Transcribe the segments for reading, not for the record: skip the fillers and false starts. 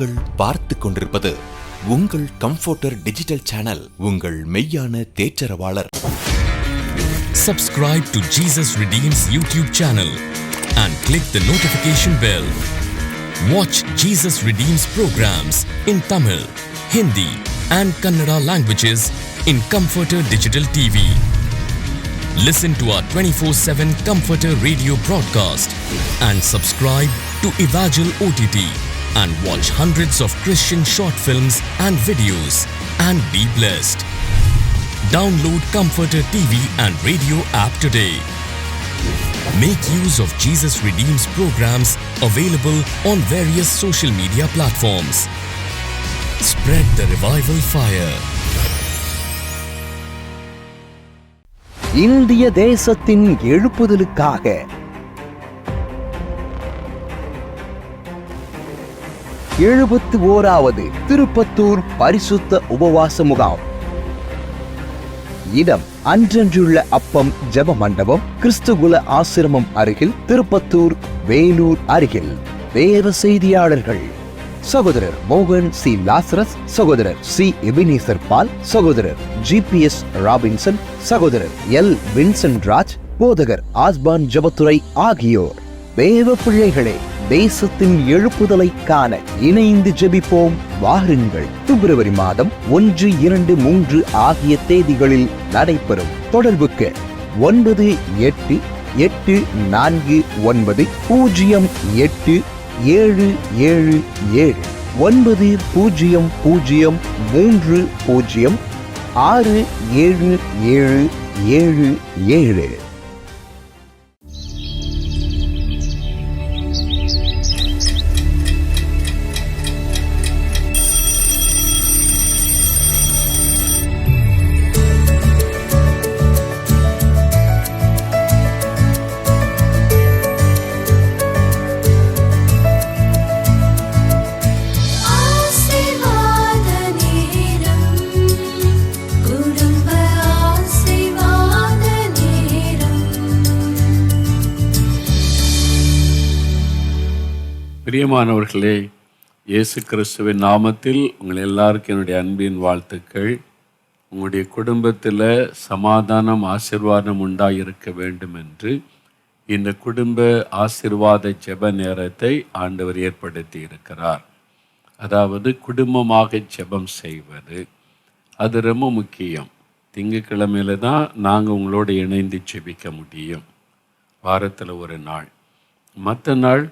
நீங்கள் பார்த்து கொண்டிருப்பது உங்கள் கம்ஃபர்டர் டிஜிட்டல் சேனல், உங்கள் மெய்யான தேற்றரவாளர். Subscribe to Jesus Redeems YouTube channel and click the notification bell. Watch Jesus Redeems programs in Tamil, Hindi and Kannada languages in Comforter Digital TV. Listen to our 24/7 Comforter radio broadcast and subscribe to Evangel OTT and watch hundreds of Christian short films and videos and be blessed. Download Comforter TV and radio app today. Make use of Jesus Redeems programs available on various social media platforms. Spread the revival fire. இந்திய தேசத்தின் எழுப்புதலுக்காக 71வது திருப்பத்தூர் பரிசுத்த உபவாச முகாம். இடம் அன்றன்றுள்ள அப்பம் ஜெப மண்டபம், கிறிஸ்துகுல ஆசிரமம் அருகில், திருப்பத்தூர், வேலூர் அருகில். தேவ செய்தியாளர்கள் சகோதரர் மோகன் சி லாசரஸ், சகோதரர் சி எபினேசர் பால், சகோதரர் GPS ராபின்சன், சகோதரர் L வின்சென்ட் ராஜ், போதகர் ஆஸ்பான் ஜெபத்துரை ஆகியோர். தேவ பிள்ளைகளே, தேசத்தின் எழுப்புதலை காண இணைந்து ஜெபிப்போம் வாருங்கள். பிப்ரவரி மாதம் 1, 2, 3 ஆகிய தேதிகளில் நடைபெறும். தொடர்புக்கு 9884900777 90306777. பிரியமானவர்களே, இயேசு கிறிஸ்துவின் நாமத்தில் உங்கள் எல்லாருக்கும் என்னுடைய அன்பின் வாழ்த்துக்கள். உங்களுடைய குடும்பத்தில் சமாதானம், ஆசீர்வாதம் உண்டாயிருக்க வேண்டும் என்று இந்த குடும்ப ஆசீர்வாத ஜெப நேரத்தை ஆண்டவர் ஏற்படுத்தி இருக்கிறார். அதாவது குடும்பமாக ஜெபம் செய்வது, அது ரொம்ப முக்கியம். திங்கட்கிழமையில தான் நாங்கள் உங்களோட இணைந்து ஜெபிக்க முடியும், வாரத்தில் ஒரு நாள். மற்ற நாள்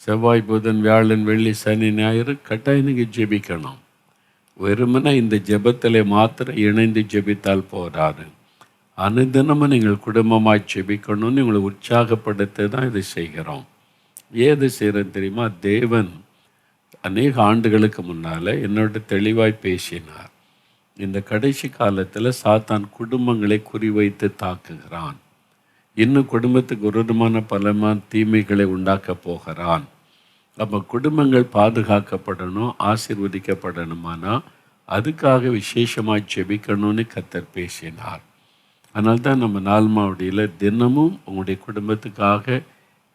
செவ்வாய், புதன், வியாழன், வெள்ளி, சனி, ஞாயிறு கட்டாயம் நீங்கள் ஜெபிக்கணும். வெறுமனே இந்த ஜெபத்தில் மாத்திரம் இணைந்து ஜெபித்தால் போராது. அனுதினமும் நீங்கள் குடும்பமாக ஜெபிக்கணும்னு உங்களை உற்சாகப்படுத்த தான் இதை செய்கிறோம். ஏது செய்கிறோம் தெரியுமா? தேவன் அநேக ஆண்டுகளுக்கு முன்னால் என்னோட தெளிவாய் பேசினார். இந்த கடைசி காலத்தில் சாத்தான் குடும்பங்களை குறிவைத்து தாக்குகிறான். இன்னும் குடும்பத்துக்கு விரோதமான பலமான தீமைகளை உண்டாக்க போகிறான். அப்போ குடும்பங்கள் பாதுகாக்கப்படணும், ஆசீர்வதிக்கப்படணுமானா அதுக்காக விசேஷமாக ஜெபிக்கணும்னு கர்த்தர் பேசினார். அதனால தான் நம்ம நாள்மாவடியில் தினமும் உங்களுடைய குடும்பத்துக்காக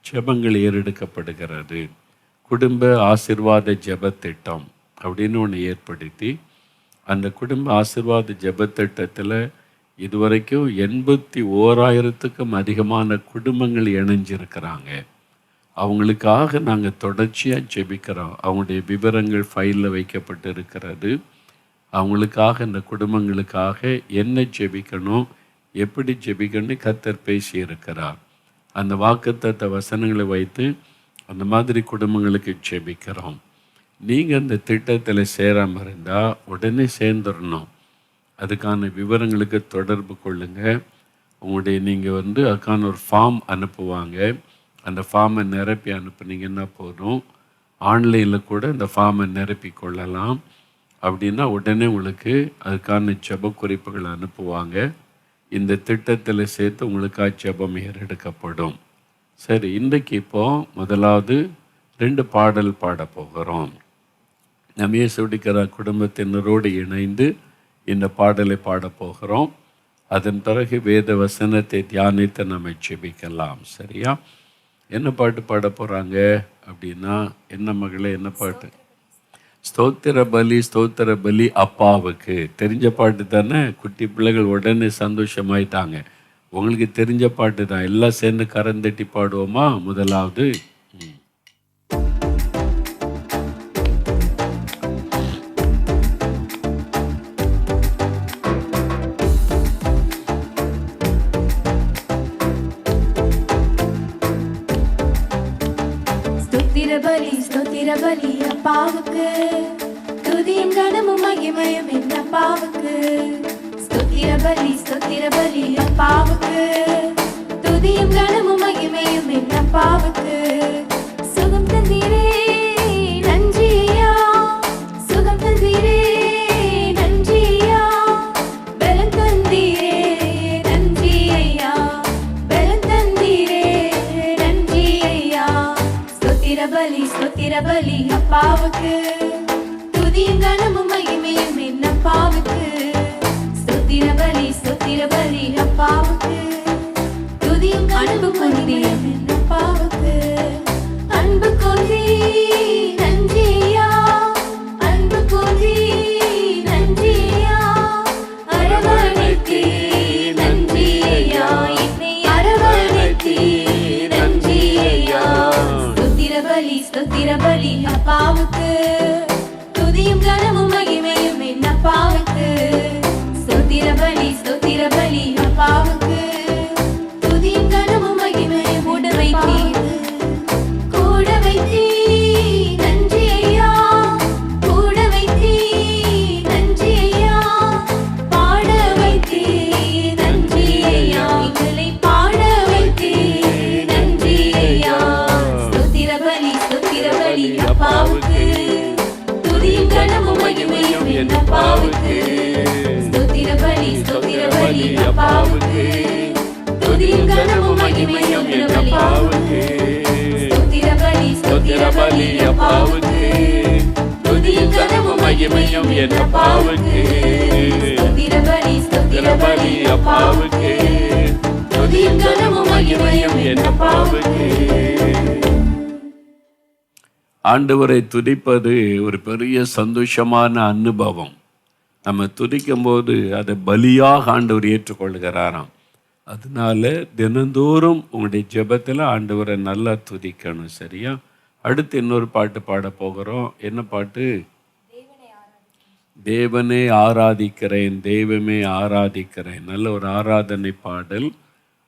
ஜெபங்கள் ஏறெடுக்கப்படுகிறது. குடும்ப ஆசீர்வாத ஜெப திட்டம் அப்படின்னு ஒன்று ஏற்படுத்தி அந்த குடும்ப ஆசீர்வாத ஜெப திட்டத்தில் இதுவரைக்கும் 81,000க்கும் அதிகமான குடும்பங்கள் இணைஞ்சிருக்கிறாங்க. அவங்களுக்காக நாங்கள் தொடர்ச்சியாக ஜெபிக்கிறோம். அவங்களுடைய விவரங்கள் ஃபைலில் வைக்கப்பட்டு இருக்கிறது. அவங்களுக்காக, இந்த குடும்பங்களுக்காக என்ன ஜெபிக்கணும், எப்படி ஜெபிக்கணும்னு கர்த்தர் பேசியிருக்கிறார். அந்த வாக்குத்தத்த வசனங்களை வைத்து அந்த மாதிரி குடும்பங்களுக்கு ஜெபிக்கிறோம். நீங்கள் அந்த திட்டத்தில் சேராமல் இருந்தால் உடனே சேர்ந்துடணும். அதுக்கான விவரங்களுக்கு தொடர்பு கொள்ளுங்கள். நீங்கள் அதுக்கான ஒரு ஃபார்ம் அனுப்புவாங்க. அந்த ஃபார்மை நிரப்பி அனுப்புனீங்கன்னா போதும். ஆன்லைனில் கூட இந்த ஃபார்மை நிரப்பி கொள்ளலாம். அப்படின்னா உடனே உங்களுக்கு அதுக்கான ஜெப குறிப்புகள் அனுப்புவாங்க. இந்த திட்டத்தில் சேர்த்து உங்களுக்காக ஜெபம் ஏறெடுக்கப்படும். சரி, இன்றைக்கு இப்போது முதலாவது 2 பாடல் பாட போகிறோம். நம்ம இயேசுவின் குடும்பத்தினரோடு இணைந்து இந்த பாடலை பாடப்போகிறோம். அதன் பிறகு வேத வசனத்தை தியானித்து நம்ம ஜெபிக்கலாம். சரியா? என்ன பாட்டு பாட போகிறாங்க அப்படின்னா, என்ன மகளே, என்ன பாட்டு? ஸ்தோத்திர பலி அப்பாவுக்கு. தெரிஞ்ச பாட்டு தானே? குட்டி பிள்ளைகள் உடனே சந்தோஷமாயிட்டாங்க. உங்களுக்கு தெரிஞ்ச பாட்டு தான். எல்லாம் சேர்ந்து கரந்தட்டி பாடுவோமா? முதலாவது ஸ்தோத்திர பலி அப்பாவுக்கு, துதியும் கனமும் மகிமையும் என் அப்பாவுக்கு. ஸ்தோத்திர பலி அப்பாவுக்கு, துதியும் கனமும் மகிமையும் என் அப்பாவுக்கு. சுகம் தந்தீரே நன்றி ஐயா, சுகம் தந்தீரே நன்றி ஐயா, பலம் தந்தீரே நன்றி ஐயா, பலம் தந்தீரே நன்றி ஐயா. ஸ்தோத்திர பலி அப்பாவுக்கு, துதியும் கனமும் மகிமையும் என் அப்பாவுக்கு. ஸ்தோத்திர பலி அப்பாவுக்கு, துதியும் கனமும் மகிமையும் என் அப்பாவுக்கு. அன்பு கொண்டே நன்றி ஐயா, அன்பு கொண்டே நன்றி ஐயா, அரவணைத்தே நன்றி ஐயா, என்னை அரவணைத்தே நன்றி ஐயா. ஸ்தோத்திர பலி அப்பாவுக்கு, துதியும் கனமும் மகிமையும் என் அப்பாவுக்கு. ஸ்தோத்திர பலி அப்பாவுக்கு, துதியும் கனமும் மகிமையும் கூட வைத்தீ நன்றி ஐயா, கூட வைத்தீ நன்றி ஐயா, பாட வைத்தீ நன்றி ஐயா, எங்களை பாட வைத்தீ நன்றி ஐயா. ஸ்தோத்திர பலி அப்பாவுக்கு, துதியும் கனமும் மகிமையும் என் அப்பாவுக்கு. ஸ்தோத்திர பலி அப்பாவுக்கு, துதியும் கனமும் மகிமையும் என் அப்பாவுக்கு. ஸ்தோத்திர பலி அப்பாவுக்கு, துதியும் கனமும் மகிமையும் என் அப்பாவுக்கு. ஸ்தோத்திர பலி அப்பாவுக்கு, துதியும் கனமும் மகிமையும் என் அப்பாவுக்கு. ஆண்டவரை துதிப்பது ஒரு பெரிய சந்தோஷமான அனுபவம். நம்ம துதிக்கும் போது அதை பலியாக ஆண்டவர் ஏற்றுக்கொள்கிறாராம். அதனால தினந்தோறும் உங்களுடைய ஜெபத்தில் ஆண்டவரை நல்லா துதிக்கணும். சரியா? அடுத்து இன்னொரு பாட்டு பாட போகிறோம். என்ன பாட்டு? தேவனே ஆராதிக்கிறேன், தெய்வமே ஆராதிக்கிறேன். நல்ல ஒரு ஆராதனை பாடல்.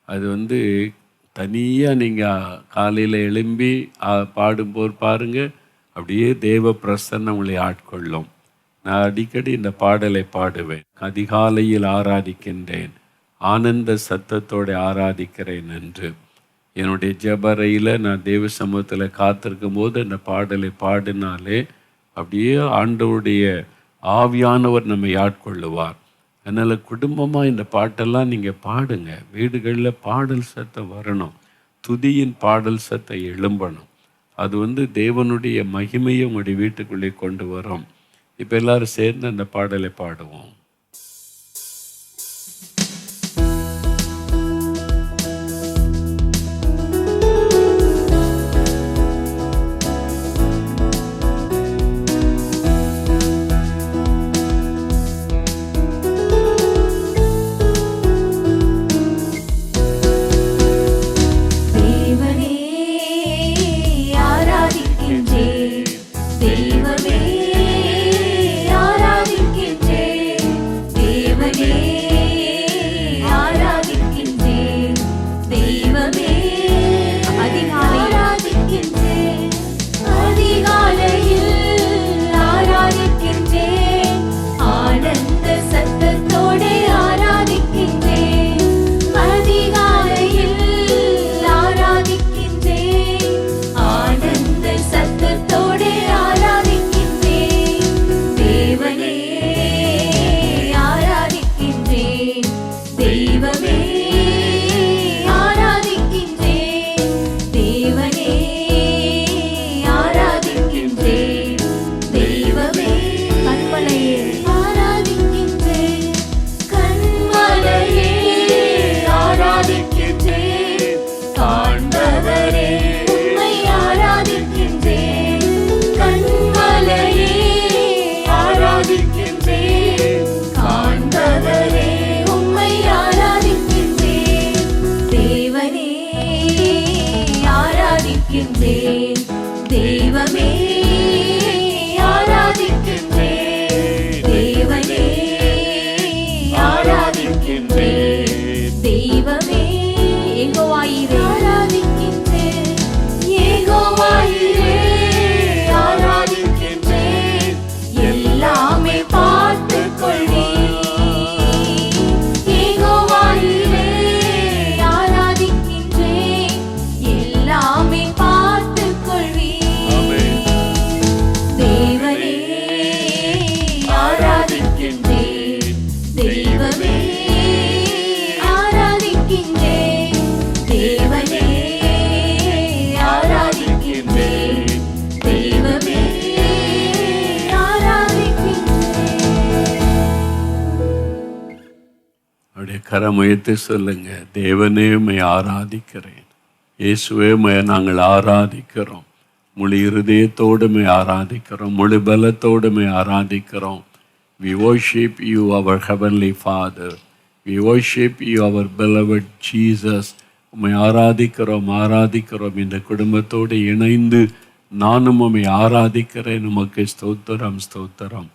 அது தனியாக நீங்கள் காலையில் எழும்பி பாடும்போது பாருங்கள், அப்படியே தேவ பிரசன்னம் உங்களை ஆட்கொள்ளும். நான் அடிக்கடி இந்த பாடலை பாடுவேன். அதிகாலையில் ஆராதிக்கின்றேன், ஆனந்த சத்தத்தோடு ஆராதிக்கிறேன் என்று. என்னுடைய ஜெபறையில் நான் தேவ சமூகத்தில் காத்திருக்கும் போது இந்த பாடலை பாடினாலே அப்படியே ஆண்டவருடைய ஆவியானவர் நம்மை ஆட்கொள்ளுவார். அதனால் குடும்பமாக இந்த பாட்டெல்லாம் நீங்கள் பாடுங்க. வீடுகளில் பாடல் சத்தம் வரணும், துதியின் பாடல் சத்தம் எழும்பணும். அது தேவனுடைய மகிமையை உங்களுடைய வீட்டுக்குள்ளே கொண்டு வரும். இப்போ எல்லாரும் சேர்ந்து அந்த பாடலை பாடுவோம். தெய்வமே ஆராதிக்கின்றேன், அப்படியே கரமுயர்த்தி சொல்லுங்க, தேவனே உம்மை ஆராதிக்கிறேன், இயேசுவே உம்மை நாங்கள் ஆராதிக்கிறோம், முழு இருதயத்தோடு உம்மை ஆராதிக்கிறோம், முழு பலத்தோடு உம்மை ஆராதிக்கிறோம். We worship you, our heavenly Father. We worship you, our beloved Jesus. உம்மை ஆராதிக்கிறோம். இந்த குடும்பத்தோடு இணைந்து நானும் உம்மை ஆராதிக்கிறேன். உமக்கு ஸ்தோத்திரம்.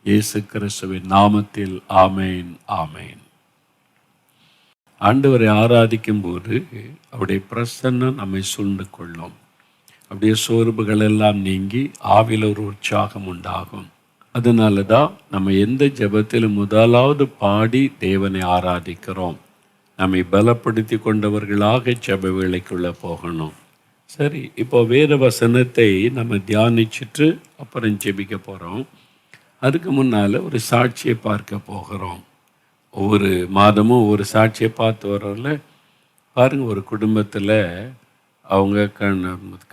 இயேசு கிறிஸ்துவின் நாமத்தில் ஆமேன். ஆண்டவரை ஆராதிக்கும் போது அவருடைய பிரசன்னம் நம்மை சூழ்ந்து கொள்ளும். அப்படியே சோர்வுகள் எல்லாம் நீங்கி ஆவில ஒரு உற்சாகம் உண்டாகும். அதனால தான் நம்ம எந்த ஜெபத்திலும் முதலாவது பாடி தேவனை ஆராதிக்கிறோம். நம்மை பலப்படுத்தி கொண்டவர்களாக ஜெப வேளைக்குள்ளே போகணும். சரி, இப்போ வேத வசனத்தை நம்ம தியானிச்சுட்டு அப்புறம் ஜெபிக்க போகிறோம். அதுக்கு முன்னால் ஒரு சாட்சியை பார்க்க போகிறோம். ஒவ்வொரு மாதமும் ஒவ்வொரு சாட்சியை பார்த்து வரோம்ல. பாருங்கள், ஒரு குடும்பத்தில் அவங்க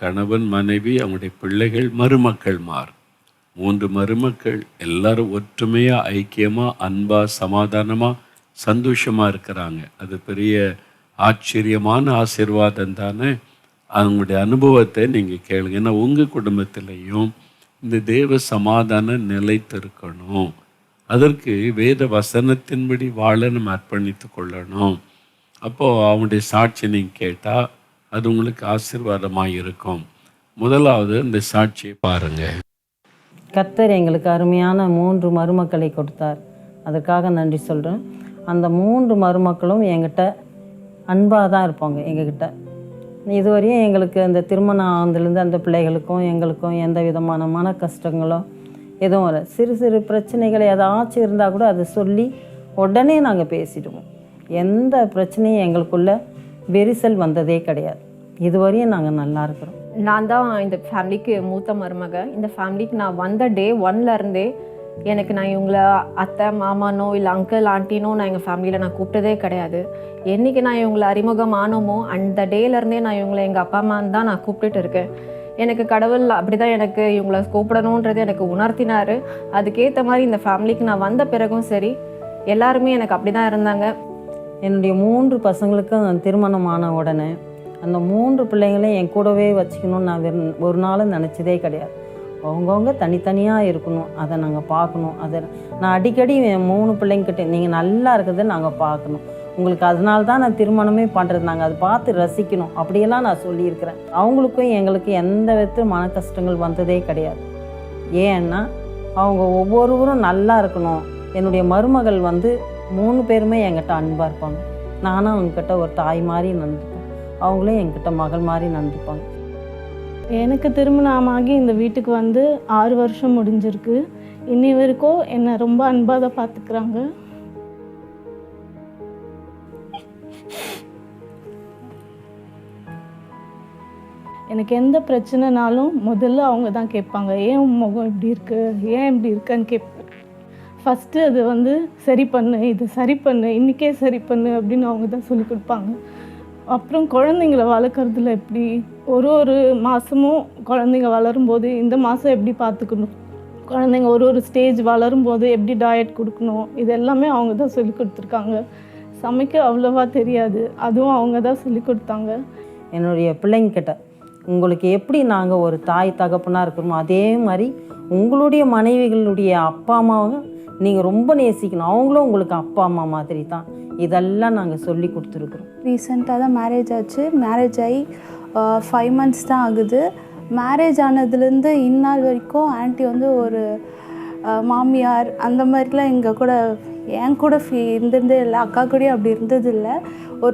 கணவன், மனைவி, அவங்களுடைய பிள்ளைகள், மருமக்கள்மார், 3 மருமக்கள் எல்லாரும் ஒற்றுமையாக, ஐக்கியமாக, அன்பாக, சமாதானமாக, சந்தோஷமாக இருக்கிறாங்க. அது பெரிய ஆச்சரியமான ஆசீர்வாதம் தானே. அவங்களுடைய அனுபவத்தை நீங்கள் கேளுங்க. ஏன்னா உங்கள் குடும்பத்திலையும் இந்த தேவ சமாதானம் நிலைத்திருக்கணும். அதற்கு வேத வசனத்தின்படி வாழ நம்ம அர்ப்பணித்து கொள்ளணும். அப்போது அவங்களுடைய சாட்சி நீங்கள் கேட்டால் அது உங்களுக்கு ஆசீர்வாதமாக இருக்கும். முதலாவது இந்த சாட்சியை பாருங்கள். கர்த்தர் எங்களுக்கு அருமையான 3 மருமக்களை கொடுத்தார். அதற்காக நன்றி சொல்கிறேன். அந்த 3 மருமக்களும் என்கிட்ட அன்பாக தான் இருப்பாங்க. எங்ககிட்ட இதுவரையும் எங்களுக்கு அந்த திருமணம் ஆனதுலேருந்து அந்த பிள்ளைகளுக்கும் எங்களுக்கும் எந்த விதமான மன கஷ்டங்களோ எதுவும் வர, சிறு சிறு பிரச்சனைகள் ஏதாச்சும் இருந்தால் கூட அதை சொல்லி உடனே நாங்கள் பேசிடுவோம். எந்த பிரச்சனையும் எங்களுக்குள்ள வெரிசல் வந்ததே கிடையாது. இதுவரையும் நாங்கள் நல்லா இருக்கிறோம். நான் தான் இந்த ஃபேமிலிக்கு மூத்த மருமக. இந்த ஃபேமிலிக்கு நான் வந்த டே 1லேருந்தே எனக்கு நான் இவங்களை அத்தை, மாமானோ இல்லை அங்கிள், ஆண்டினோ நான் எங்கள் ஃபேமிலியில் நான் கூப்பிட்டதே கிடையாது. என்றைக்கு நான் இவங்களை அறிமுகம் ஆனோமோ அந்த டேலேருந்தே நான் இவங்களை எங்கள் அப்பா அம்மான்னு தான் நான் கூப்பிட்டுட்டு இருக்கேன். எனக்கு கடவுள் அப்படி தான் எனக்கு இவங்களை கூப்பிடணுன்றது எனக்கு உணர்த்தினார். அதுக்கேற்ற மாதிரி இந்த ஃபேமிலிக்கு நான் வந்த பிறகும் சரி, எல்லாருமே எனக்கு அப்படி தான் இருந்தாங்க. என்னுடைய 3 பசங்களுக்கும் திருமணம் ஆன உடனே அந்த 3 பிள்ளைங்களையும் என் கூடவே வச்சுக்கணும்னு நான் ஒரு நாளும் நினச்சதே கிடையாது. அவங்கவுங்க தனித்தனியாக இருக்கணும், அதை நாங்கள் பார்க்கணும். அதை நான் அடிக்கடி என் 3 பிள்ளைங்கிட்ட நீங்கள் நல்லா இருக்கிறத நாங்கள் பார்க்கணும், உங்களுக்கு அதனால தான் நான் திருமணமே பண்ணுறது, நாங்கள் அதை பார்த்து ரசிக்கணும் அப்படியெல்லாம் நான் சொல்லியிருக்கிறேன். அவங்களுக்கும் எங்களுக்கு எந்த விதத்தில் மன கஷ்டங்கள் வந்ததே கிடையாது. ஏன்னா அவங்க ஒவ்வொருவரும் நல்லா இருக்கணும். என்னுடைய மருமகள் 3 பேருமே என்கிட்ட அன்பாக இருப்பாங்க. நானும் அவங்கக்கிட்ட ஒரு தாய் மாதிரி நடந்துப்பேன், அவங்களும் என்கிட்ட மகள் மாதிரி நடந்துப்பாங்க. எனக்கு திருமணமாகி இந்த வீட்டுக்கு 6 வருஷம் முடிஞ்சிருக்கு. இன்னி வரைக்கும் என்னை ரொம்ப அன்பாக தான் பார்த்துக்கிறாங்க. எனக்கு எந்த பிரச்சனைனாலும் முதல்ல அவங்க தான் கேட்பாங்க, ஏன் உன் முகம் இப்படி இருக்கு, ஏன் இப்படி இருக்குன்னு கேட்பேன். ஃபஸ்ட்டு அது சரி பண்ணு, இது சரி பண்ணு, இன்றைக்கே சரி பண்ணு அப்படின்னு அவங்க தான் சொல்லி கொடுப்பாங்க. அப்புறம் குழந்தைங்கள வளர்க்குறதுல எப்படி ஒரு மாதமும் குழந்தைங்க வளரும்போது இந்த மாதம் எப்படி பார்த்துக்கணும், குழந்தைங்க ஒரு ஸ்டேஜ் வரும்போது எப்படி டயட் கொடுக்கணும், இது எல்லாமே அவங்க தான் சொல்லி கொடுத்துருக்காங்க. சமைக்க அவ்வளோவா தெரியாது, அதுவும் அவங்க தான் சொல்லி கொடுத்தாங்க. என்னுடைய பிள்ளைங்கிட்ட உங்களுக்கு எப்படி நாங்கள் ஒரு தாய் தகப்பனாக இருக்கிறோமோ அதே மாதிரி உங்களுடைய மனைவிகளுடைய அப்பா அம்மாவை நீங்கள் ரொம்ப நேசிக்கணும், அவங்களும் உங்களுக்கு அப்பா அம்மா மாதிரி தான். இதெல்லாம் நாங்கள் சொல்லி கொடுத்துருக்குறோம். ரீசெண்டாக தான் மேரேஜ் ஆச்சு. மேரேஜ் ஆகி 5 months தான் ஆகுது. மேரேஜ் ஆனதுலேருந்து இந்நாள் வரைக்கும் ஆன்ட்டி ஒரு மாமியார் அந்த மாதிரிலாம் எங்கள் கூட என் கூட இருந்ததே இல்லை, அக்கா கூடயும் அப்படி இருந்தது இல்லை.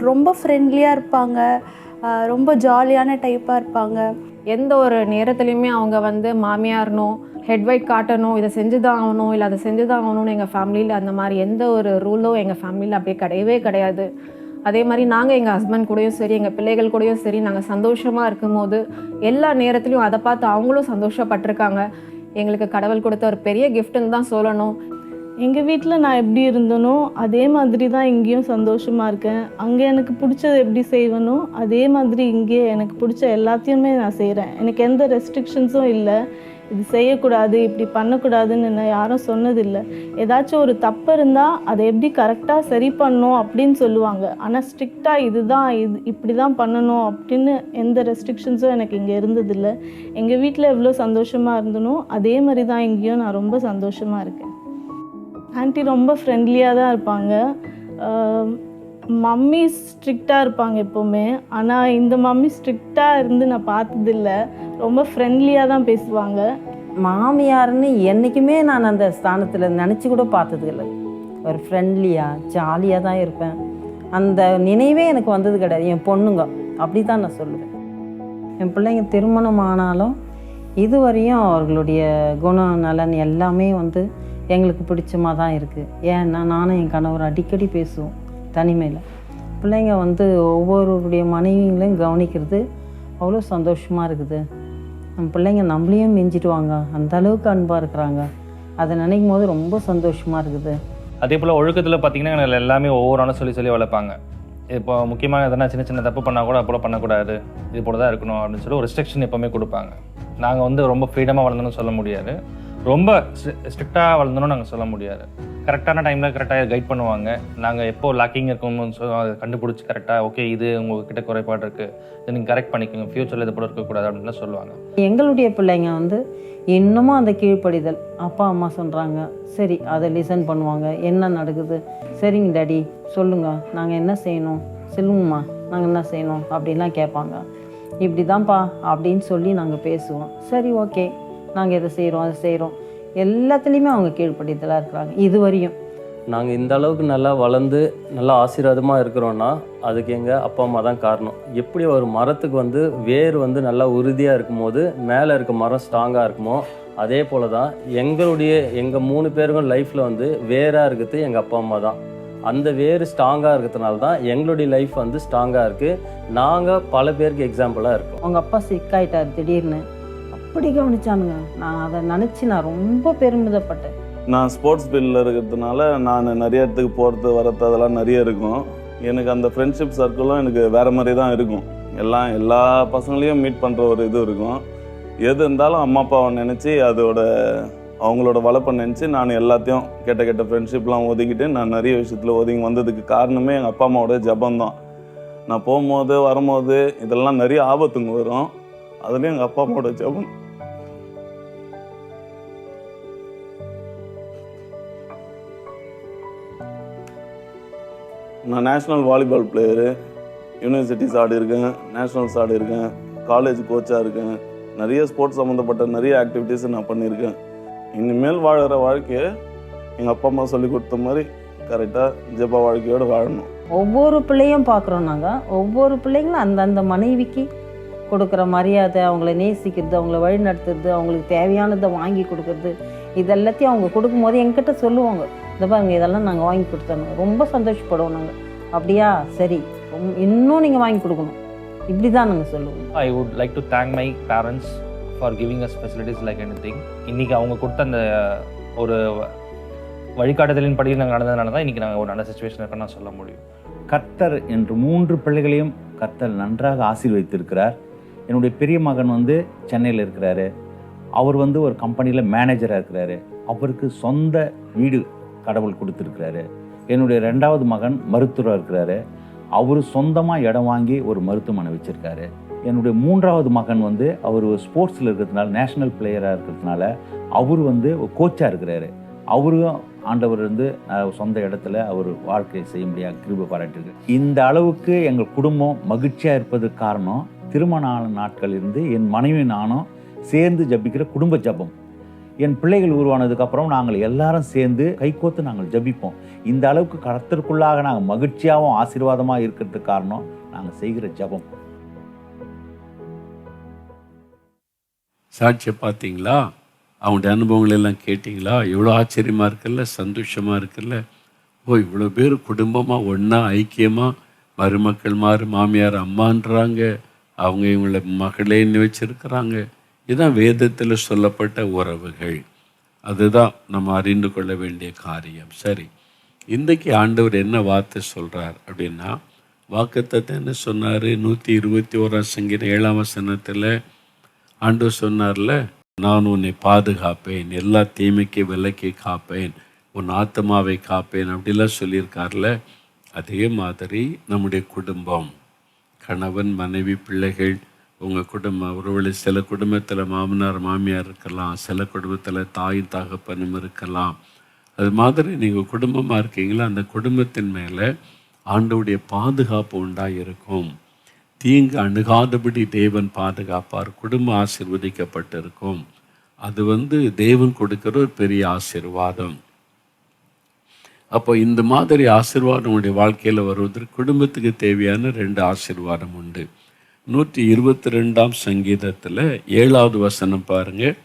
ரொம்ப ஃப்ரெண்ட்லியாக இருப்பாங்க, ரொம்ப ஜாலியான டைப்பாக இருப்பாங்க. எந்த ஒரு நேரத்துலையுமே அவங்க மாமியார்னோ ஹெட்வைட் காட்டணும், இதை செஞ்சு தான் ஆகணும், இல்லை அதை செஞ்சு தான் ஆகணும்னு எங்கள் ஃபேமிலியில் அந்த மாதிரி எந்த ஒரு ரூலும் எங்கள் ஃபேமிலியில் அப்படியே கிடையவே கிடையாது. அதே மாதிரி நாங்கள் எங்கள் ஹஸ்பண்ட் கூடயும் சரி, எங்கள் பிள்ளைகள் கூடயும் சரி, நாங்கள் சந்தோஷமாக இருக்கும்போது எல்லா நேரத்துலையும் அதை பார்த்து அவங்களும் சந்தோஷப்பட்டிருக்காங்க. எங்களுக்கு கடவுள் கொடுத்த ஒரு பெரிய கிஃப்ட்டுன்னு தான் சொல்லணும். எங்கள் வீட்டில் நான் எப்படி இருந்தனோ அதே மாதிரி தான் இங்கேயும் சந்தோஷமாக இருக்கேன். அங்கே எனக்கு பிடிச்சது எப்படி செய்வேனோ அதே மாதிரி இங்கே எனக்கு பிடிச்ச எல்லாத்தையுமே நான் செய்கிறேன். எனக்கு எந்த ரெஸ்ட்ரிக்ஷன்ஸும் இல்லை. இது செய்யக்கூடாது, இப்படி பண்ணக்கூடாதுன்னு என்ன யாரும் சொன்னதில்லை. ஏதாச்சும் ஒரு தப்பு இருந்தால் அதை எப்படி கரெக்டாக சரி பண்ணணும் அப்படின்னு சொல்லுவாங்க. ஆனால் ஸ்ட்ரிக்டாக இதுதான் இப்படி தான் பண்ணணும் அப்படின்னு எந்த ரெஸ்ட்ரிக்ஷன்ஸும் எனக்கு இங்கே இருந்ததில்லை. எங்கள் வீட்டில் எவ்வளோ சந்தோஷமாக இருந்தனோ அதே மாதிரி தான் இங்கேயும் நான் ரொம்ப சந்தோஷமாக இருக்கேன். ஆன்ட்டி ரொம்ப ஃப்ரெண்ட்லியாக தான் இருப்பாங்க. மம்மி ஸ்ட்ரிக்டாக இருப்பாங்க எப்போவுமே. ஆனால் இந்த மம்மி ஸ்ட்ரிக்டாக இருந்து நான் பார்த்ததில்ல. ரொம்ப ஃப்ரெண்ட்லியாக தான் பேசுவாங்க. மாமியார்னு என்றைக்குமே நான் அந்த ஸ்தானத்தில் நினச்சி கூட பார்த்தது இல்லை. ஒரு ஃப்ரெண்ட்லியாக ஜாலியாக தான் இருப்பேன். அந்த நினைவே எனக்கு வந்தது கிடையாது. என் பொண்ணுங்க அப்படி தான் நான் சொல்லுவேன். என் பிள்ளைங்க திருமணம் ஆனாலும் இதுவரையும் அவர்களுடைய குணம் நலன் எல்லாமே வந்து எங்களுக்கு பிடிச்சமாக தான் இருக்குது. ஏன்னா நானும் என் கணவர் அடிக்கடி பேசுவோம் தனிமையில். பிள்ளைங்க வந்து ஒவ்வொருடைய மனைவிங்களையும் கவனிக்கிறது அவ்வளோ சந்தோஷமாக இருக்குது. நம்ம பிள்ளைங்க நம்மளையும் மிஞ்சிடுவாங்க, அந்த அளவுக்கு அன்பாக இருக்கிறாங்க. அதை நினைக்கும் போது ரொம்ப சந்தோஷமாக இருக்குது. அதே போல் ஒழுக்கத்தில் பார்த்திங்கன்னா எல்லாமே ஒவ்வொரு நாளும் சொல்லி வளர்ப்பாங்க. இப்போ முக்கியமாக எதனா சின்ன தப்பு பண்ணால் கூட அப்போலாம் பண்ணக்கூடாது, இது போல தான் இருக்கணும் அப்படின்னு சொல்லி ஒரு ரெஸ்ட்ரிக்ஷன் எப்போவுமே கொடுப்பாங்க. நாங்கள் வந்து ரொம்ப ஃப்ரீடமாக வளர்ந்தோன்னு சொல்ல முடியாது, ரொம்ப ஸ்ட்ரிக்டாக வளர்ந்தோன்னு நாங்கள் சொல்ல முடியாது. கரெக்டான டைமில் கரெக்டாக கைட் பண்ணுவாங்க. நாங்கள் எப்போ லாக்கிங் இருக்கணும்னு அதை கண்டுபிடிச்சி கரெக்டாக ஓகே இது உங்கள்கிட்ட குறைபாடு இருக்குது, இதை நீங்கள் கரெக்ட் பண்ணிக்கோங்க, ஃப்யூச்சரில் இது போல இருக்கக்கூடாது அப்படின்லாம் சொல்லுவாங்க. எங்களுடைய பிள்ளைங்க வந்து இன்னமும் அந்த கீழ்ப்படிதல், அப்பா அம்மா சொல்கிறாங்க சரி அதை லிசன் பண்ணுவாங்க. என்ன நடக்குது, சரிங்க டாடி சொல்லுங்கள், நாங்கள் என்ன செய்யணும், சொல்லுங்கம்மா நாங்கள் என்ன செய்யணும் அப்படின்லாம் கேட்பாங்க. இப்படி தான்ப்பா அப்படின்னு சொல்லி நாங்கள் பேசுவோம். சரி ஓகே நாங்கள் இதை செய்கிறோம் அதை செய்கிறோம், எல்லாத்துலேயுமே அவங்க கீழ்ப்படிதலாக இருக்கிறாங்க. இதுவரையும் நாங்கள் இந்த அளவுக்கு நல்லா வளர்ந்து நல்லா ஆசீர்வாதமாக இருக்கிறோன்னா அதுக்கு எங்கள் அப்பா அம்மா தான் காரணம். எப்படி ஒரு மரத்துக்கு வந்து வேர் வந்து நல்லா உறுதியாக இருக்கும்போது மேலே இருக்க மரம் ஸ்ட்ராங்காக இருக்குமோ அதே போல் தான் எங்கள் 3 பேருக்கும் லைஃப்பில் வந்து வேராக இருக்கிறது எங்கள் அப்பா அம்மா தான். அந்த வேர் ஸ்ட்ராங்காக இருக்கிறதுனால தான் எங்களுடைய லைஃப் வந்து ஸ்ட்ராங்காக இருக்குது. நாங்கள் பல பேருக்கு எக்ஸாம்பிளாக இருக்கோம். அவங்க அப்பா சிக்காயிட்டார் திடீர்னு, அப்படி கவனிச்சானுங்க. நான் அதை நினச்சி நான் ரொம்ப பெருமிதப்பட்டேன். நான் ஸ்போர்ட்ஸ் ஃபீல்டில் இருக்கிறதுனால நான் நிறைய இடத்துக்கு போகிறது வரது அதெல்லாம் நிறைய இருக்கும். எனக்கு அந்த ஃப்ரெண்ட்ஷிப் சர்க்கிளும் எனக்கு வேறு மாதிரி தான் இருக்கும். எல்லா பசங்களையும் மீட் பண்ணுற ஒரு இது இருக்கும். எது இருந்தாலும் அம்மா அப்பாவை நினச்சி அவங்களோட வளர்ப்பை நினச்சி நான் எல்லாத்தையும் கெட்ட ஃப்ரெண்ட்ஷிப்லாம் ஒதுக்கிட்டு நான் நிறைய விஷயத்தில் ஒதுங்கி வந்ததுக்கு காரணமே எங்கள் அப்பா அம்மாவோட ஜபம்தான். நான் போகும்போது வரும்போது இதெல்லாம் நிறைய ஆபத்துங்க வரும், அதுலேயும் எங்கள் அப்பா அம்மாவோட ஜபம். நான் நேஷ்னல் வாலிபால் பிளேயரு, யூனிவர்சிட்டிஸ் ஆடிருக்கேன், நேஷ்னல்ஸ் ஆடிருக்கேன், காலேஜ் கோச்சாக இருக்கேன். நிறைய ஸ்போர்ட்ஸ் சம்மந்தப்பட்ட நிறைய ஆக்டிவிட்டீஸை நான் பண்ணியிருக்கேன். இனிமேல் வாழற வாழ்க்கையை எங்கள் அப்பா அம்மா சொல்லி கொடுத்த மாதிரி கரெக்டாக ஜெப வாழ்க்கையோடு வாழணும். ஒவ்வொரு பிள்ளையும் பார்க்குறோம் நாங்கள். ஒவ்வொரு பிள்ளைங்களும் அந்தந்த மனைவிக்கு கொடுக்குற மரியாதை, அவங்கள நேசிக்கிறது, அவங்கள வழி நடத்துறது, அவங்களுக்கு தேவையானதை வாங்கி கொடுக்குறது, இதெல்லாத்தையும் அவங்க கொடுக்கும்போது என்கிட்ட சொல்லுவாங்க, இந்த பாருங்க இதெல்லாம் நாங்கள் வாங்கி கொடுத்தோம். ரொம்ப சந்தோஷப்படுவோம் நாங்கள். அப்படியா சரி இன்னும் நீங்கள் வாங்கி கொடுக்கணும், இப்படி தான் நாங்கள் சொல்லுவோம். I would like to thank my parents for giving us facilities like anything. இன்றைக்கி அவங்க கொடுத்த அந்த ஒரு வழிகாட்டுதலின் படி நாங்கள் நடந்ததுனால தான் இன்றைக்கி நாங்கள் ஒரு நல்ல சுச்சுவேஷன் இருக்குன்னு நான் சொல்ல முடியும். கர்த்தர் என்று 3 பிள்ளைகளையும் கர்த்தர் நன்றாக ஆசீர்வதித்திருக்கிறார். என்னுடைய பெரிய மகன் வந்து சென்னையில் இருக்கிறாரு. அவர் வந்து ஒரு கம்பெனியில் மேனேஜராக இருக்கிறாரு. அவருக்கு சொந்த வீடு கடவுள் கொடுத்துருக்கிறாரு. என்னுடைய 2வது மகன் மருத்துவராக இருக்கிறாரு. அவர் சொந்தமாக இடம் வாங்கி ஒரு மருத்துவமனை வச்சுருக்காரு. என்னுடைய 3வது மகன் வந்து அவர் ஸ்போர்ட்ஸில் இருக்கிறதுனால, நேஷ்னல் பிளேயராக இருக்கிறதுனால அவர் வந்து ஒரு கோச்சாக இருக்கிறாரு. அவரும் ஆண்டவர் வந்து சொந்த இடத்துல அவர் வாழ்க்கையை செய்ய முடியாது கிருபை பாராட்டிருக்கு. இந்த அளவுக்கு எங்கள் குடும்பம் மகிழ்ச்சியாக இருப்பதற்கு காரணம் திருமண நாட்களிலிருந்து என் மனைவி நானும் சேர்ந்து ஜபிக்கிற குடும்ப ஜபம். என் பிள்ளைகள் உருவானதுக்கப்புறம் நாங்கள் எல்லாரும் சேர்ந்து கைகோத்து நாங்கள் ஜபிப்போம். இந்த அளவுக்கு கர்த்தருக்குள்ளாக நாங்கள் மகிழ்ச்சியாகவும் ஆசீர்வாதமாக இருக்கிறதுக்கு காரணம் நாங்கள் செய்கிற ஜபம். சாட்சியை பார்த்தீங்களா? அவங்களுடைய அனுபவங்கள் எல்லாம் கேட்டிங்களா? எவ்வளோ ஆச்சரியமாக இருக்குல்ல, சந்தோஷமாக இருக்குல்ல. இவ்வளோ பேர் குடும்பமாக ஒன்றா ஐக்கியமாக மருமக்கள் மாமியார் அம்மான்றாங்க, அவங்க இவங்கள மகளேன்னு வச்சுருக்கிறாங்க. இதுதான் வேதத்தில் சொல்லப்பட்ட உறவுகள். அதுதான் நம்ம அறிந்து கொள்ள வேண்டிய காரியம். சரி, இன்றைக்கி ஆண்டவர் என்ன வார்த்தை சொல்கிறார் அப்படின்னா, வாக்குத்தத்தம் என்ன சொன்னார்? 121 சங்கீதம் 7ஆம் வசனத்தில் ஆண்டவர் சொன்னார்ல, நான் உன்னை பாதுகாப்பேன், எல்லா தீமைக்கு விலக்கி காப்பேன், உன் ஆத்மாவை காப்பேன் அப்படிலாம் சொல்லியிருக்கார்ல. அதே மாதிரி நம்முடைய குடும்பம், கணவன் மனைவி பிள்ளைகள், உங்கள் குடும்பம், ஒருவேளை சில குடும்பத்தில் மாமனார் மாமியார் இருக்கலாம், சில குடும்பத்தில் தாயும் தகப்பனும் இருக்கலாம். அது மாதிரி நீங்கள் குடும்பமாக இருக்கீங்களா, அந்த குடும்பத்தின் மேலே ஆண்டவருடைய பாதுகாப்பு உண்டாயிருக்கும். தீங்கு அணுகாதபடி தேவன் பாதுகாப்பார். குடும்பம் ஆசீர்வதிக்கப்பட்டிருக்கும். அது தேவன் கொடுக்கிற ஒரு பெரிய ஆசீர்வாதம். அப்போ இந்த மாதிரி ஆசீர்வாதம் உடைய வாழ்க்கையில் வருவதற்கு குடும்பத்துக்கு தேவையான 2 ஆசீர்வாதம் உண்டு. 122ஆம் சங்கீதத்தில் 7வது வசனம் பாருங்க.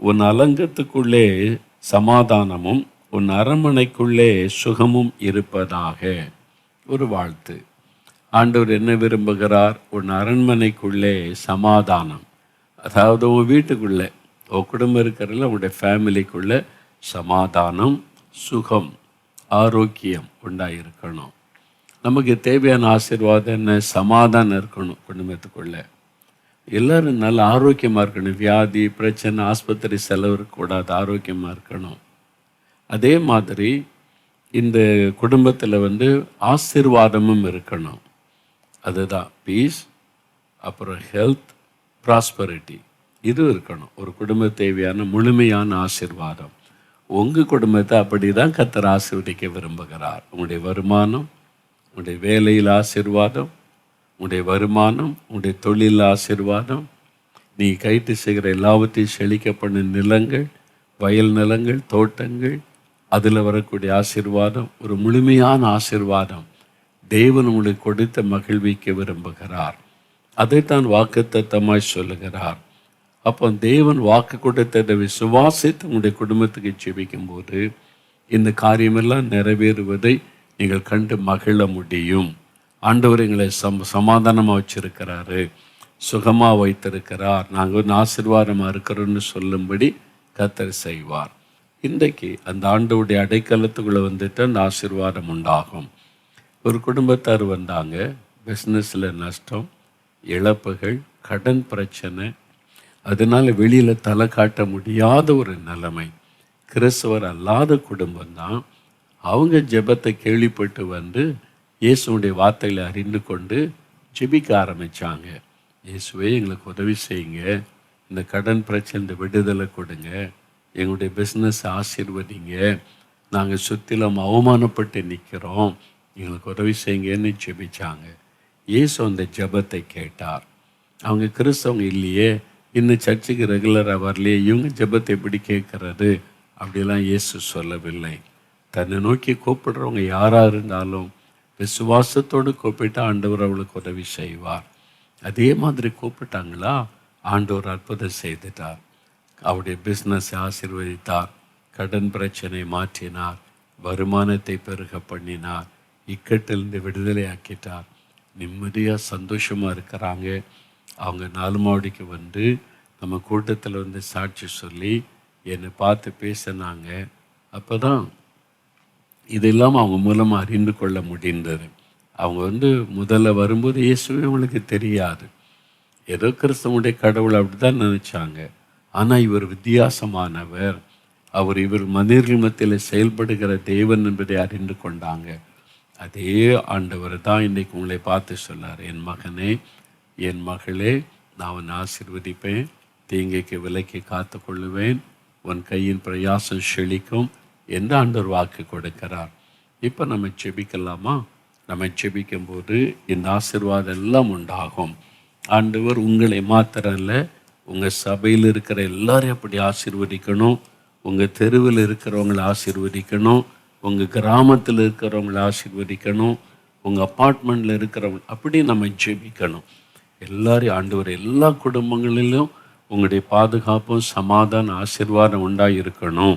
உன் அலங்கத்துக்குள்ளே சமாதானமும் உன் அரண்மனைக்குள்ளே சுகமும் இருப்பதாக. ஒரு வாழ்த்து. ஆண்டவர் என்ன விரும்புகிறார்? உன் அரண்மனைக்குள்ளே சமாதானம், அதாவது உன் வீட்டுக்குள்ளே, உன் குடும்பம் இருக்கிறதுல உங்களுடைய ஃபேமிலிக்குள்ளே சமாதானம், சுகம், ஆரோக்கியம் உண்டாயிருக்கணும். நமக்கு தேவையான ஆசீர்வாதம் என்ன? சமாதானம் இருக்கணும் குடும்பத்துக்குள்ளே. எல்லோரும் நல்ல ஆரோக்கியமாக இருக்கணும். வியாதி பிரச்சனை ஆஸ்பத்திரி செலவு இருக்கக்கூடாது, ஆரோக்கியமாக இருக்கணும். அதே மாதிரி இந்த குடும்பத்தில் ஆசீர்வாதமும் இருக்கணும். அதுதான் பீஸ், அப்புறம் ஹெல்த், ப்ராஸ்பரிட்டி, இது இருக்கணும். ஒரு குடும்ப தேவையான முழுமையான ஆசீர்வாதம். உங்கள் குடும்பத்தை அப்படி தான் கர்த்தர் ஆசீர்வதிக்க விரும்புகிறார். உங்களுடைய வருமானம், உங்களுடைய வேலையில் ஆசீர்வாதம், உங்களுடைய வருமானம், உங்களுடைய தொழில் ஆசீர்வாதம், நீ கைட்டு செய்கிற எல்லாவற்றையும் செழிக்க பண்ண நிலங்கள், வயல் நிலங்கள், தோட்டங்கள், அதில் வரக்கூடிய ஆசீர்வாதம், ஒரு முழுமையான ஆசீர்வாதம் தேவன் உங்களுக்கு கொடுத்த மகிழ்விக்க விரும்புகிறார். அதைத்தான் வாக்குத்தத்தமாய் சொல்லுகிறார். அப்போ தேவன் வாக்கு கொடுத்ததை விசுவாசித்து உங்களுடைய குடும்பத்துக்கு ஜெபிக்கும் போது இந்த காரியமெல்லாம் நிறைவேறுவதை நீங்கள் கண்டு மகிழ முடியும். ஆண்டவர் எங்களை சமாதானமாக வச்சிருக்கிறாரு, சுகமாக வைத்திருக்கிறார், நாங்கள் ஆசீர்வாதமாக இருக்கிறோன்னு சொல்லும்படி கர்த்தர் செய்வார். இன்றைக்கு அந்த ஆண்டவருடைய அடைக்கலத்துக்குள்ளே வந்துட்டு அந்த ஆசீர்வாதம் உண்டாகும். ஒரு குடும்பத்தார் வந்தாங்க, பிஸ்னஸில் நஷ்டம், இழப்புகள், கடன் பிரச்சனை, அதனால் வெளியில் தலை காட்ட முடியாத ஒரு நிலைமை. கிறிஸ்தவர் அல்லாத குடும்பம்தான். அவங்க ஜெபத்தை கேள்விப்பட்டு இயேசுடைய வார்த்தைகளை அறிந்து கொண்டு ஜெபிக்க ஆரம்பித்தாங்க. இயேசுவே எங்களுக்கு உதவி செய்யுங்க, இந்த கடன் பிரச்சனை விடுதலை கொடுங்க, எங்களுடைய பிஸ்னஸ் ஆசீர்வதிங்க, நாங்கள் சுற்றிலும் அவமானப்பட்டு நிற்கிறோம், எங்களுக்கு உதவி செய்யுங்கன்னு ஜெபிச்சாங்க. இயேசு அந்த ஜெபத்தை கேட்டார். அவங்க கிறிஸ்தவங்க இல்லையே, இன்னும் சர்ச்சுக்கு ரெகுலராக வரலையே, இவங்க ஜெபத்தை எப்படி கேட்கறது அப்படிலாம் இயேசு சொல்லவில்லை. தன்னை நோக்கி கூப்பிடுறவங்க யாராக இருந்தாலும் விசுவாசத்தோடு கூப்பிட்டு ஆண்டவர் அவளுக்கு உதவி செய்வார். அதே மாதிரி கூப்பிட்டாங்களா, ஆண்டவர் அற்புதம் செய்துட்டார். அவருடைய பிஸ்னஸை ஆசீர்வதித்தார், கடன் பிரச்சனை மாற்றினார், வருமானத்தை பெருக பண்ணினார், இக்கட்டிலிருந்து விடுதலை ஆக்கிட்டார். நிம்மதியாக சந்தோஷமாக இருக்கிறாங்க. அவங்க 4 மாடிக்கு நம்ம கூட்டத்தில் சாட்சி சொல்லி என்னை பார்த்து பேசினாங்க. அப்போ தான் இதெல்லாம் அவங்க மூலமாக அறிந்து கொள்ள முடிந்தது. அவங்க முதல்ல வரும்போது இயேசுவே அவங்களுக்கு தெரியாது, ஏதோ கிறிஸ்தவனுடைய கடவுள் அப்படி தான் நினச்சாங்க. ஆனால் இவர் வித்தியாசமானவர், இவர் மனிதர்கள் மத்தியில் செயல்படுகிற தேவன் என்பதை அறிந்து கொண்டாங்க. அதே ஆண்டவர் தான் இன்றைக்கு உங்களை பார்த்து சொன்னார், என் மகனே, என் மகளே, நான் உன்னை ஆசீர்வதிப்பேன், தீங்கைக்கு விலக்கி காத்து கொள்ளுவேன், உன் கையின் பிரயாசம் செழிக்கும் என்று ஆண்டவர் வாக்கு கொடுக்கிறார். இப்போ நம்ம செபிக்கலாமா? நம்ம செபிக்கும்போது இந்த ஆசீர்வாதம் எல்லாம் உண்டாகும். ஆண்டவர் உங்களை மாத்திரம் இல்லை, உங்கள் சபையில் இருக்கிற எல்லாரையும் அப்படி ஆசீர்வதிக்கணும். உங்கள் தெருவில் இருக்கிறவங்களை ஆசீர்வதிக்கணும், உங்கள் கிராமத்தில் இருக்கிறவங்களை ஆசீர்வதிக்கணும், உங்கள் அப்பார்ட்மெண்ட்டில் இருக்கிறவங்க, அப்படி நம்ம ஜெபிக்கணும். எல்லாரையும் ஆண்டவர் எல்லா குடும்பங்களிலும் உங்களுடைய பாதுகாப்பும் சமாதான ஆசீர்வாதம் உண்டாயிருக்கணும்.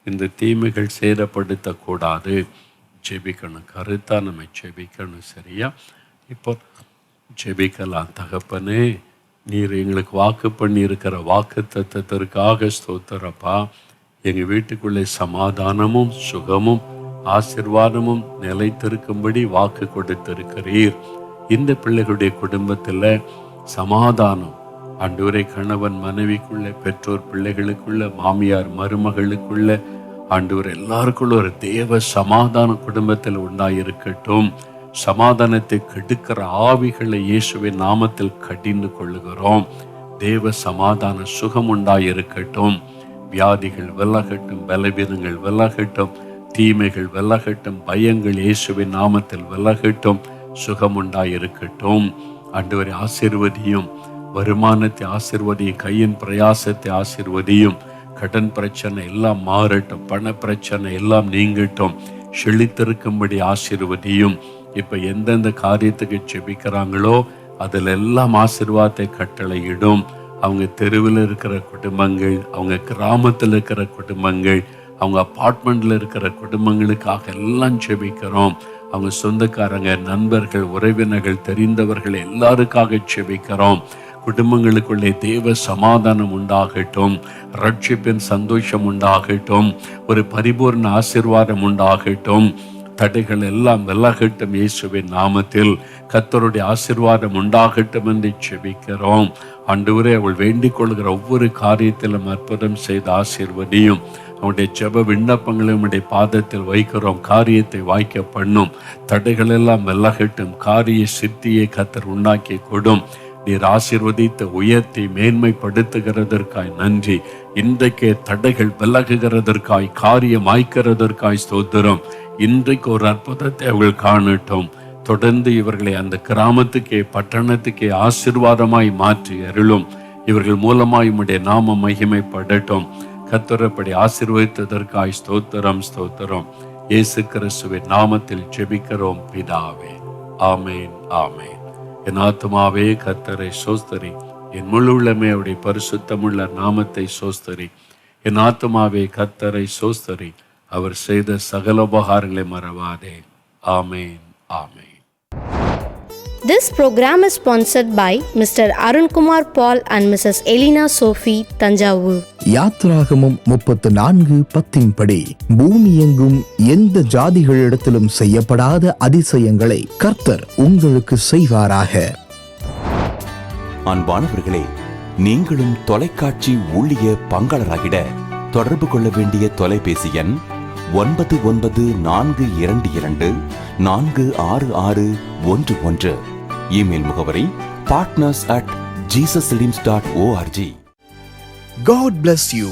இந்த தீமைகள் சேதப்படுத்தக்கூடாது. ஜெபிக்கணும், கருத்தாக நம்ம ஜெபிக்கணும். சரியா? இப்போ ஜெபிக்கலாம். தகப்பனே, நீர் எங்களுக்கு வாக்கு பண்ணி இருக்கிற வாக்கு தத்தத்திற்காக ஸ்தோத்திரப்பா. எங்கள் வீட்டுக்குள்ளே சமாதானமும் சுகமும் ஆசீர்வாதமும் நிலைத்திருக்கும்படி வாக்கு கொடுத்திருக்கிறீர். இந்த பிள்ளைகளுடைய குடும்பத்தில் சமாதானம், ஆண்டவரே, கணவன் மனைவிக்குள்ள, பெற்றோர் பிள்ளைகளுக்குள்ள, மாமியார் மருமகளுக்குள்ள, ஆண்டவர் எல்லாருக்குள்ள ஒரு தேவ சமாதான குடும்பத்தில் உண்டாயிருக்கட்டும். சமாதானத்தை கெடுக்கிற ஆவிகளை இயேசுவின் நாமத்தில் கடிந்து கொள்ளுகிறோம். தேவ சமாதான சுகம் உண்டாயிருக்கட்டும். வியாதிகள் விலகட்டும், பலவீனங்கள் விலகட்டும், தீமைகள் விலகட்டும், பயங்கள் இயேசுவின் நாமத்தில் விலகட்டும், சுகம் உண்டாயிருக்கட்டும். ஆண்டவரை ஆசீர்வதியும், வருமானத்தை ஆசீர்வதியும், கையின் பிரயாசத்தை ஆசீர்வதியும். கடன் பிரச்சனை எல்லாம் மாறட்டும், பண பிரச்சனை எல்லாம் நீங்கட்டும், செழித்திருக்கும்படி ஆசீர்வதியும். இப்போ எந்தெந்த காரியத்துக்கு செபிக்கிறாங்களோ அதில் எல்லாம் ஆசீர்வாதத்தை கட்டளையிடும். அவங்க தெருவில் இருக்கிற குடும்பங்கள், அவங்க கிராமத்தில் இருக்கிற குடும்பங்கள், அவங்க அப்பார்ட்மெண்ட்டில் இருக்கிற குடும்பங்களுக்காக எல்லாம் செபிக்கிறோம். அவங்க சொந்தக்காரங்க, நண்பர்கள், உறவினர்கள், தெரிந்தவர்கள் எல்லாருக்காக செபிக்கிறோம். குடும்பங்களுக்குள்ளே தேவ சமாதானம் உண்டாகட்டும், ரட்சிப்பின் சந்தோஷம் உண்டாகட்டும், ஒரு பரிபூர்ண ஆசீர்வாதம் உண்டாகட்டும். தடைகள் எல்லாம் விலகட்டும் இயேசுவின் நாமத்தில். கர்த்தருடைய ஆசீர்வாதம் உண்டாகட்டும் என்று செபிக்கிறோம். ஆண்டவரே, அவள் வேண்டிக் கொள்கிற ஒவ்வொரு காரியத்திலும் அற்புதம் செய்து ஆசீர்வதியும். அவனுடைய ஜெப விண்ணப்பங்களை உம்முடைய பாதத்தில் வைக்கிறோம். காரியத்தை வாய்க்க பண்ணும். தடைகள் எல்லாம் விலகட்டும். காரிய சித்தியை கர்த்தர் உண்டாக்கி கொடும். நீர் ஆசீர்வதித்த உயர்த்தி மேன்மைப்படுத்துகிறதற்காய் நன்றி. இன்றைக்கே தடைகள் விலகுகிறதற்காய், காரியம் ஆய்க்கிறதற்காய் ஸ்தோத்திரம். இன்றைக்கு ஒரு அற்புதத்தை அவர்கள் காணட்டும். தொடர்ந்து இவர்களை அந்த கிராமத்துக்கே, பட்டணத்துக்கே ஆசீர்வாதமாய் மாற்றி அருளும். இவர்கள் மூலமாய் உம்முடைய நாம மகிமைப்படட்டும். கர்த்தரப்படி ஆசீர்வதித்ததற்காய் ஸ்தோத்திரம், ஸ்தோத்திரம். இயேசு கிறிஸ்துவின் நாமத்தில் ஜெபிக்கிறோம் பிதாவே. ஆமேன், ஆமேன். என் ஆத்துமாவே கர்த்தரை சோஸ்தரி, என் முழு உள்ளமே அவருடைய பரிசுத்தமுள்ள நாமத்தை சோஸ்தரி. என் ஆத்துமாவே கர்த்தரை சோஸ்தரி, அவர் செய்த சகல உபகாரங்களை மறவாதே. ஆமேன், ஆமேன். This program is sponsored by Mr. Arun Kumar Paul and Mrs. Elena Sophie, Tanjavur. யாத்ராகமம் 34:10 படி பூமி எங்கும் எந்த ஜாதிகளிடத்திலும் செய்யப்படாத அதிசயங்களை கர்த்தர் உங்களுக்கு செய்வாராக. அன்பானவர்களே, நீங்களும் தொலைக்காட்சி ஊழிய பங்காளராகிட தொடர்பு கொள்ள வேண்டிய தொலைபேசி எண் 9422-46611. இமெயில் முகவரி partners@jesusredeems.org. God bless you.